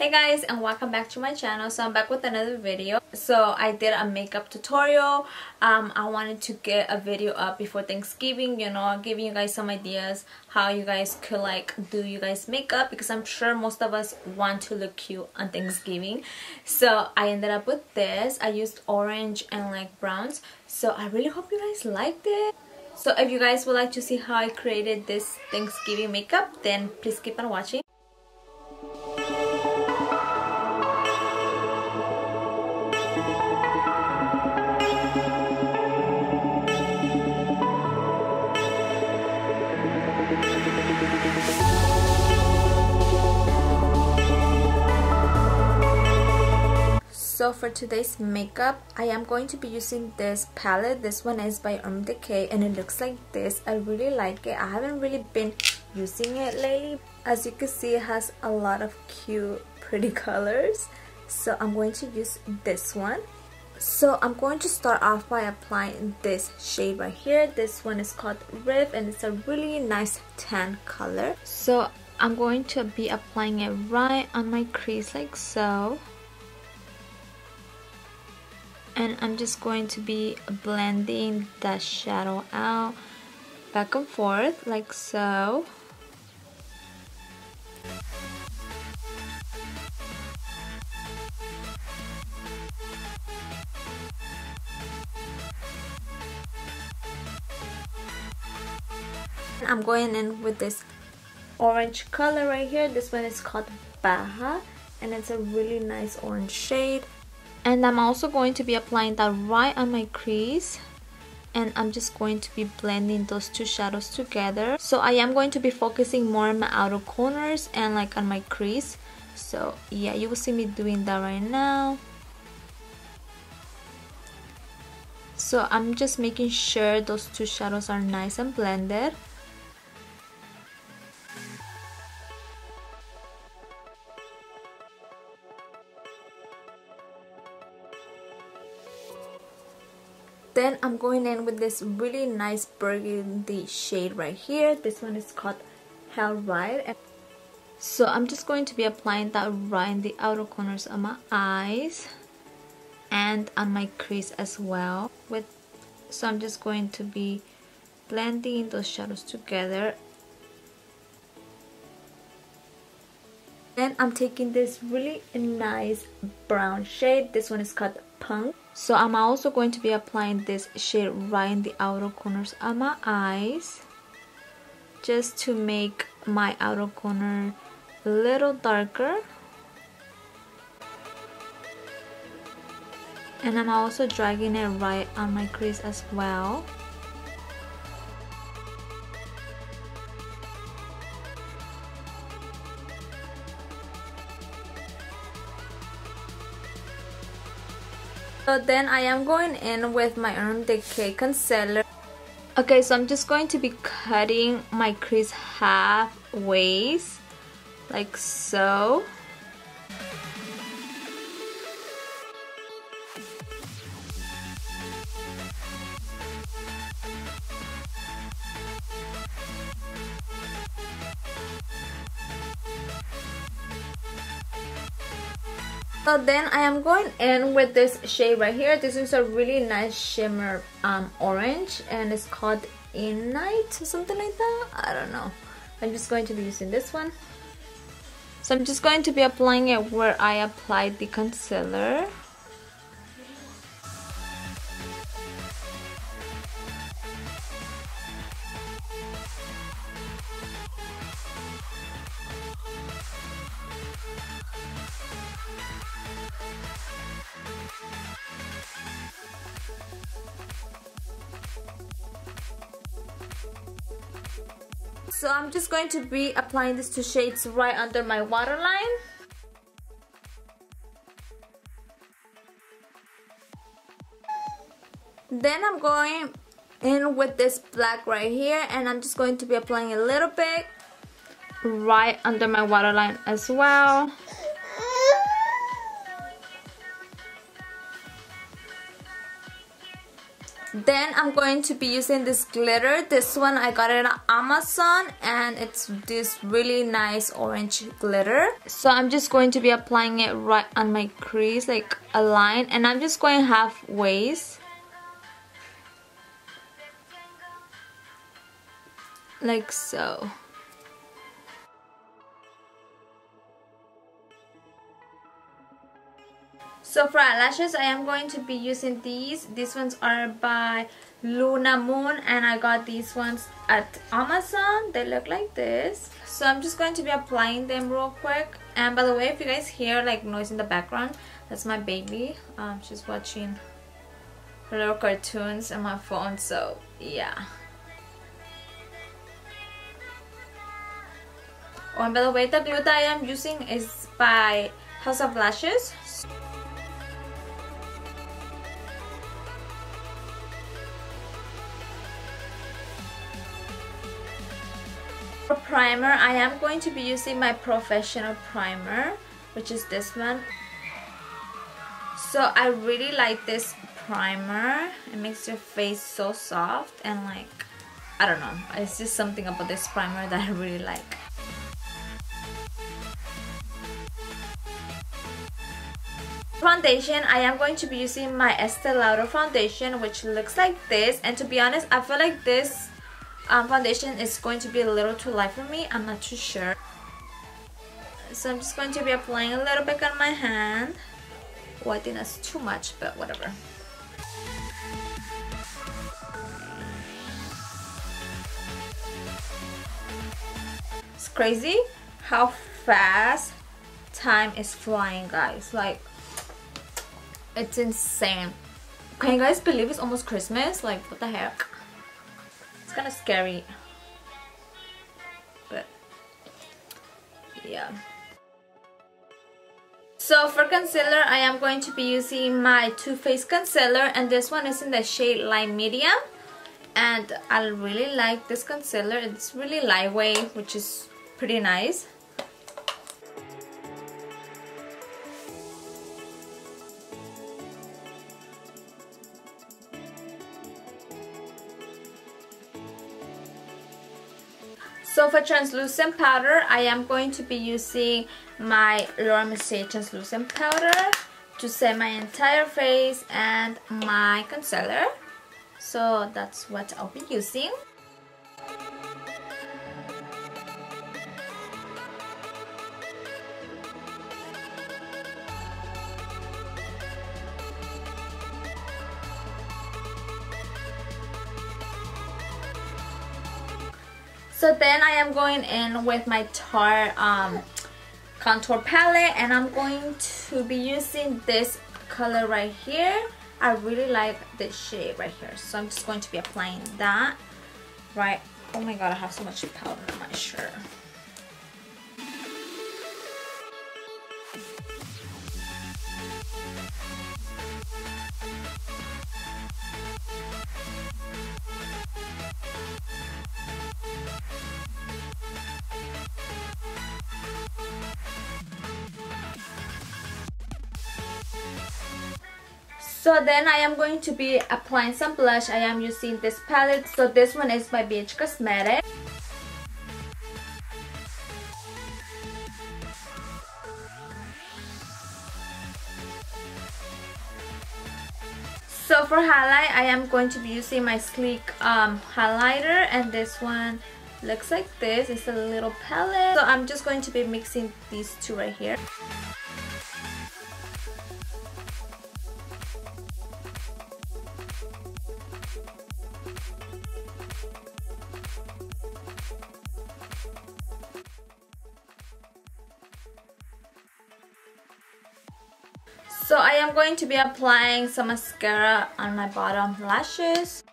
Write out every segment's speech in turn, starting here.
Hey guys, and welcome back to my channel. So I'm back with another video. So I did a makeup tutorial. I wanted to get a video up before Thanksgiving, you know, giving you guys some ideas how you guys could like do you guys makeup, because I'm sure most of us want to look cute on Thanksgiving. So I ended up with this. I used orange and like browns. So I really hope you guys liked it. So if you guys would like to see how I created this Thanksgiving makeup, then please keep on watching. So for today's makeup, I am going to be using this palette. This one is by Urban Decay and it looks like this. I really like it. I haven't really been using it lately. As you can see, it has a lot of cute, pretty colors. So I'm going to use this one. So I'm going to start off by applying this shade right here. This one is called Riff and it's a really nice tan color. So I'm going to be applying it right on my crease like so. And I'm just going to be blending the shadow out back and forth like so. I'm going in with this orange color right here. This one is called Baja and it's a really nice orange shade. And I'm also going to be applying that right on my crease, and I'm just going to be blending those two shadows together. So I am going to be focusing more on my outer corners and like on my crease. So yeah, you will see me doing that right now. So I'm just making sure those two shadows are nice and blended. Then I'm going in with this really nice burgundy shade right here. This one is called Hell Ride. So I'm just going to be applying that right in the outer corners of my eyes and on my crease as well. So I'm just going to be blending those shadows together. Then I'm taking this really nice brown shade. This one is called Punk. So I'm also going to be applying this shade right in the outer corners of my eyes, just to make my outer corner a little darker. And I'm also dragging it right on my crease as well. So then I am going in with my Urban Decay concealer. Okay, so I'm just going to be cutting my crease halfway, like so. So then I am going in with this shade right here. This is a really nice shimmer orange and it's called Ignite or something like that. I don't know. I'm just going to be using this one. So I'm just going to be applying it where I applied the concealer. So I'm just going to be applying these two shades right under my waterline. Then I'm going in with this black right here and I'm just going to be applying a little bit right under my waterline as well. Then I'm going to be using this glitter. This one I got it on Amazon, and it's this really nice orange glitter. So I'm just going to be applying it right on my crease, like a line, and I'm just going halfway. Like so. So for eyelashes, I am going to be using these. These ones are by Luna Moon, and I got these ones at Amazon. They look like this. So I'm just going to be applying them real quick. And by the way, if you guys hear like noise in the background, that's my baby. She's watching her little cartoons on my phone, so yeah. Oh, and by the way, the glue that I am using is by House of Lashes. For primer, I am going to be using my professional primer, which is this one. So I really like this primer. It makes your face so soft, and like, I don't know, it's just something about this primer that I really like. Foundation, I am going to be using my Estee Lauder foundation, which looks like this. And to be honest, I feel like this foundation is going to be a little too light for me. I'm not too sure. So I'm just going to be applying a little bit on my hand. Oh, I think that's too much, but whatever. It's crazy how fast time is flying, guys. Like, it's insane. Can you guys believe it's almost Christmas? Like, what the heck? It's kind of scary, but yeah. So for concealer, I am going to be using my Too Faced concealer, and this one is in the shade Light Medium. And I really like this concealer. It's really lightweight, which is pretty nice. So for translucent powder, I am going to be using my Laura Mercier translucent powder to set my entire face and my concealer. So that's what I'll be using. So then I am going in with my Tarte contour palette, and I'm going to be using this color right here. I really like this shade right here, so I'm just going to be applying that right. Oh my god, I have so much powder on my shirt. So then I am going to be applying some blush. I am using this palette. So this one is by BH Cosmetics. So for highlight, I am going to be using my Sleek highlighter, and this one looks like this. It's a little palette. So I'm just going to be mixing these two right here. So I am going to be applying some mascara on my bottom lashes.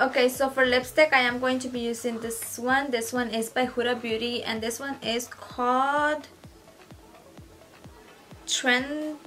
Okay, so for lipstick, I am going to be using this one. This one is by Huda Beauty, and this one is called Trendseller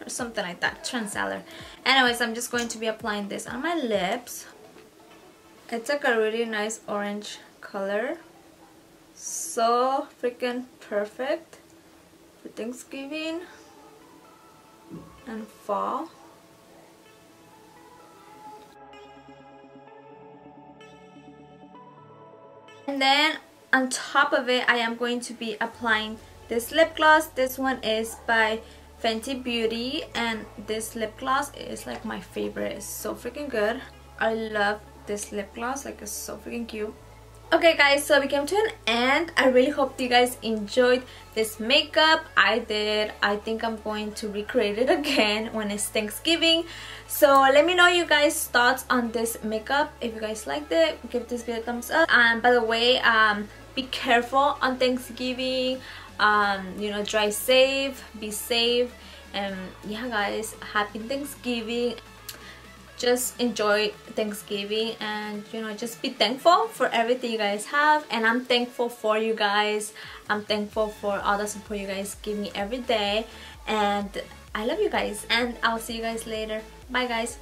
or something like that. Trendseller. Anyways, I'm just going to be applying this on my lips. It's like a really nice orange color. So freaking perfect for Thanksgiving and fall. And then on top of it, I am going to be applying this lip gloss. This one is by Fenty Beauty, and this lip gloss is like my favorite. It's so freaking good. I love this lip gloss, like it's so freaking cute. Okay guys, so we came to an end. I really hope you guys enjoyed this makeup. I did. I think I'm going to recreate it again when it's Thanksgiving. So let me know you guys' thoughts on this makeup. If you guys liked it, give this video a thumbs up. By the way, be careful on Thanksgiving. You know, drive safe, be safe, and yeah guys, happy Thanksgiving. Just enjoy Thanksgiving, and you know, just be thankful for everything you guys have. And I'm thankful for you guys. I'm thankful for all the support you guys give me every day, and I love you guys, and I'll see you guys later. Bye guys.